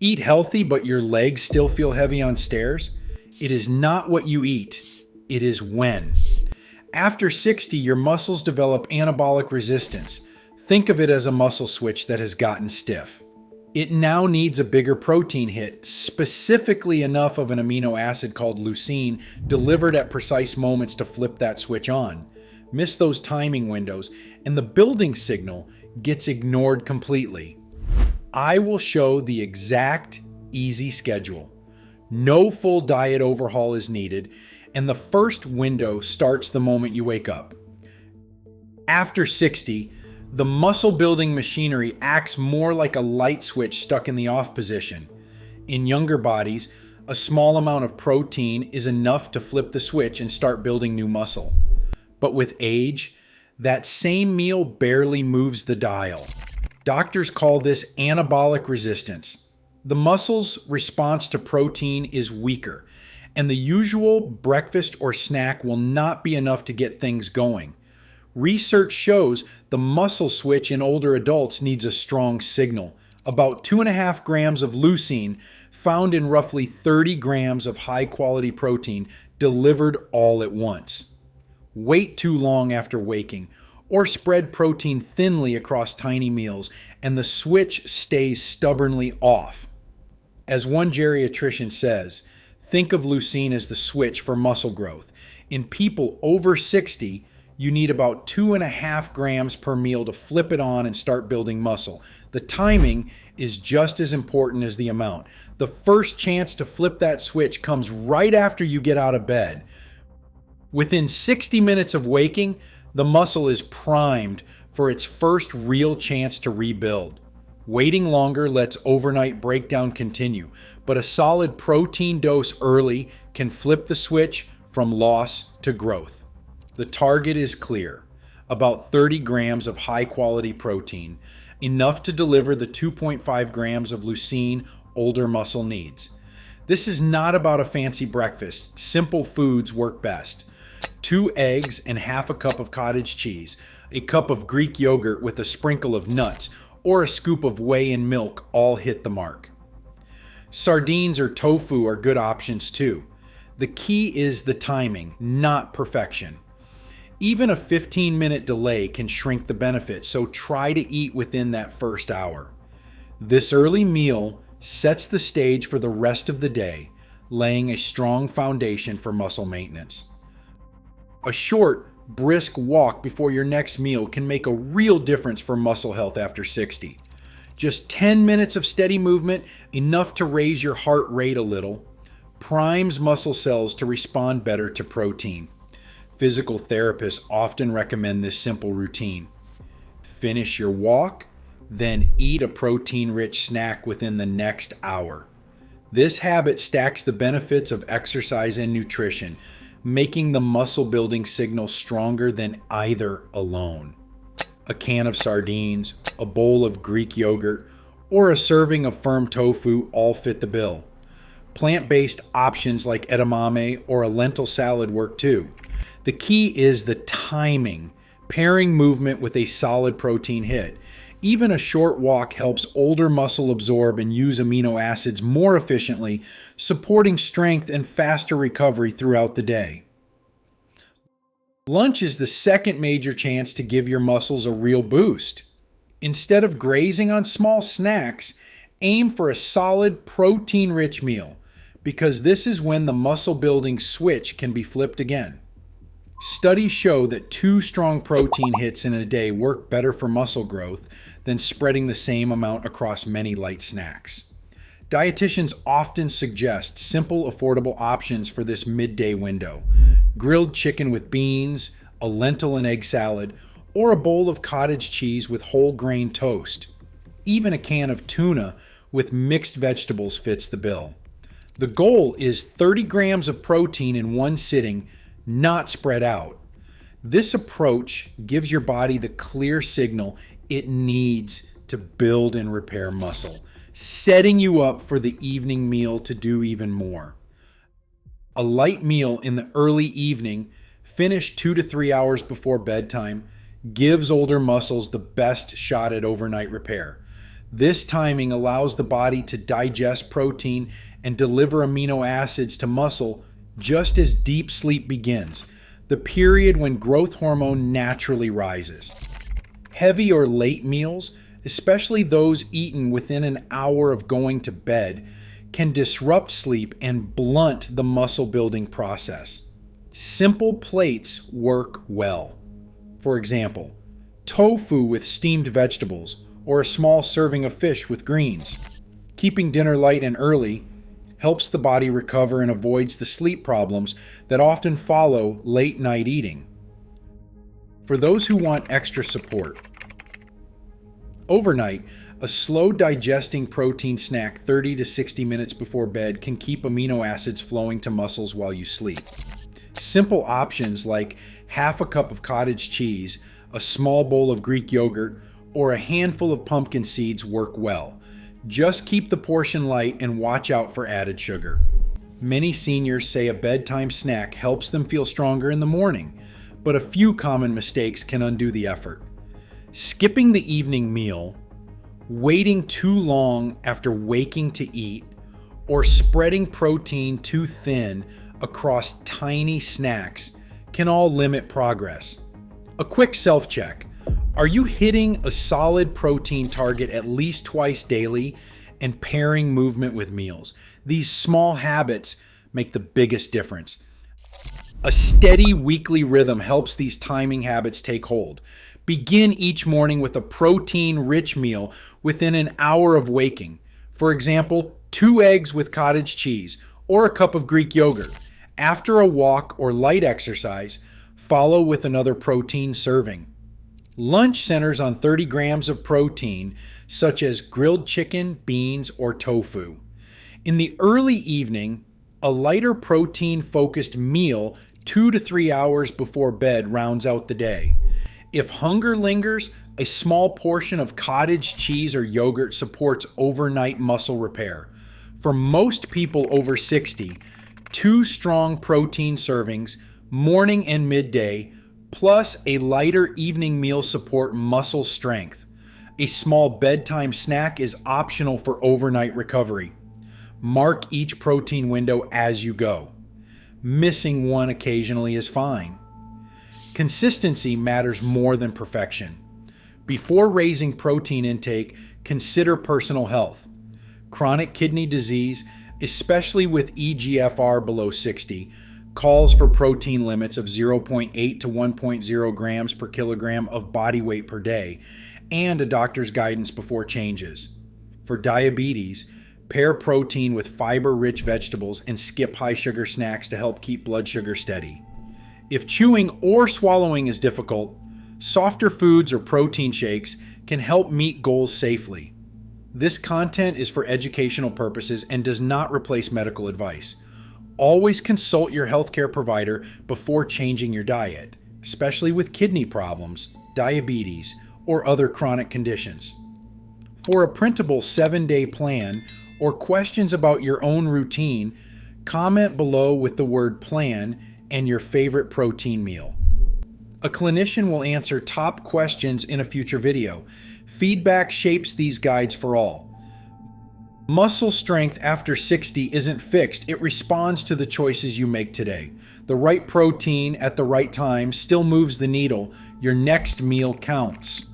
Eat healthy, but your legs still feel heavy on stairs? It is not what you eat, it is when. After 60, your muscles develop anabolic resistance. Think of it as a muscle switch that has gotten stiff. It now needs a bigger protein hit, specifically enough of an amino acid called leucine delivered at precise moments to flip that switch on. Miss those timing windows, and the building signal gets ignored completely. I will show the exact easy schedule. No full diet overhaul is needed, and the first window starts the moment you wake up. After 60, the muscle building machinery acts more like a light switch stuck in the off position. In younger bodies, a small amount of protein is enough to flip the switch and start building new muscle. But with age, that same meal barely moves the dial. Doctors call this anabolic resistance. The muscle's response to protein is weaker, and the usual breakfast or snack will not be enough to get things going. Research shows the muscle switch in older adults needs a strong signal, about 2.5 grams of leucine found in roughly 30 grams of high-quality protein delivered all at once. Wait too long after waking, or spread protein thinly across tiny meals, and the switch stays stubbornly off. As one geriatrician says, think of leucine as the switch for muscle growth. In people over 60, you need about 2.5 grams per meal to flip it on and start building muscle. The timing is just as important as the amount. The first chance to flip that switch comes right after you get out of bed. Within 60 minutes of waking, the muscle is primed for its first real chance to rebuild. Waiting longer lets overnight breakdown continue, but a solid protein dose early can flip the switch from loss to growth. The target is clear, about 30 grams of high-quality protein, enough to deliver the 2.5 grams of leucine older muscle needs. This is not about a fancy breakfast. Simple foods work best. 2 eggs and half a cup of cottage cheese, a cup of Greek yogurt with a sprinkle of nuts, or a scoop of whey and milk all hit the mark. Sardines or tofu are good options too. The key is the timing, not perfection. Even a 15-minute delay can shrink the benefit, so try to eat within that first hour. This early meal sets the stage for the rest of the day, laying a strong foundation for muscle maintenance. A short, brisk walk before your next meal can make a real difference for muscle health after 60. Just 10 minutes of steady movement, enough to raise your heart rate a little, primes muscle cells to respond better to protein. Physical therapists often recommend this simple routine. Finish your walk, then eat a protein-rich snack within the next hour. This habit stacks the benefits of exercise and nutrition, making the muscle building signal stronger than either alone. A can of sardines, a bowl of Greek yogurt, or a serving of firm tofu all fit the bill. Plant-based options like edamame or a lentil salad work too. The key is the timing, pairing movement with a solid protein hit. Even a short walk helps older muscle absorb and use amino acids more efficiently, supporting strength and faster recovery throughout the day. Lunch is the second major chance to give your muscles a real boost. Instead of grazing on small snacks, aim for a solid protein-rich meal, because this is when the muscle-building switch can be flipped again. Studies show that 2 strong protein hits in a day work better for muscle growth than spreading the same amount across many light snacks. Dietitians often suggest simple, affordable options for this midday window: grilled chicken with beans, a lentil and egg salad, or a bowl of cottage cheese with whole grain toast. Even a can of tuna with mixed vegetables fits the bill. The goal is 30 grams of protein in one sitting, not spread out. This approach gives your body the clear signal it needs to build and repair muscle, setting you up for the evening meal to do even more. A light meal in the early evening, finished 2 to 3 hours before bedtime, gives older muscles the best shot at overnight repair. This timing allows the body to digest protein and deliver amino acids to muscle just as deep sleep begins, the period when growth hormone naturally rises. Heavy or late meals, especially those eaten within an hour of going to bed, can disrupt sleep and blunt the muscle building process. Simple plates work well. For example, tofu with steamed vegetables, or a small serving of fish with greens. Keeping dinner light and early helps the body recover and avoids the sleep problems that often follow late night eating. For those who want extra support, overnight, a slow digesting protein snack 30 to 60 minutes before bed can keep amino acids flowing to muscles while you sleep. Simple options like half a cup of cottage cheese, a small bowl of Greek yogurt, or a handful of pumpkin seeds work well. Just keep the portion light and watch out for added sugar. Many seniors say a bedtime snack helps them feel stronger in the morning, but a few common mistakes can undo the effort. Skipping the evening meal, waiting too long after waking to eat, or spreading protein too thin across tiny snacks can all limit progress. A quick self-check. Are you hitting a solid protein target at least twice daily and pairing movement with meals? These small habits make the biggest difference. A steady weekly rhythm helps these timing habits take hold. Begin each morning with a protein-rich meal within an hour of waking. For example, 2 eggs with cottage cheese or a cup of Greek yogurt. After a walk or light exercise, follow with another protein serving. Lunch centers on 30 grams of protein, such as grilled chicken, beans, or tofu. In the early evening, a lighter protein-focused meal 2 to 3 hours before bed rounds out the day. If hunger lingers, a small portion of cottage cheese or yogurt supports overnight muscle repair. For most people over 60, 2 strong protein servings, morning and midday, plus a lighter evening meal support muscle strength. A small bedtime snack is optional for overnight recovery. Mark each protein window as you go. Missing one occasionally is fine. Consistency matters more than perfection. Before raising protein intake, consider personal health. Chronic kidney disease, especially with eGFR below 60, calls for protein limits of 0.8 to 1.0 grams per kilogram of body weight per day, and a doctor's guidance before changes. For diabetes, pair protein with fiber-rich vegetables and skip high-sugar snacks to help keep blood sugar steady. If chewing or swallowing is difficult, softer foods or protein shakes can help meet goals safely. This content is for educational purposes and does not replace medical advice. Always consult your healthcare provider before changing your diet, especially with kidney problems, diabetes, or other chronic conditions. For a printable 7-day plan or questions about your own routine, comment below with the word plan and your favorite protein meal. A clinician will answer top questions in a future video. Feedback shapes these guides for all. Muscle strength after 60 isn't fixed. It responds to the choices you make today. The right protein at the right time still moves the needle. Your next meal counts.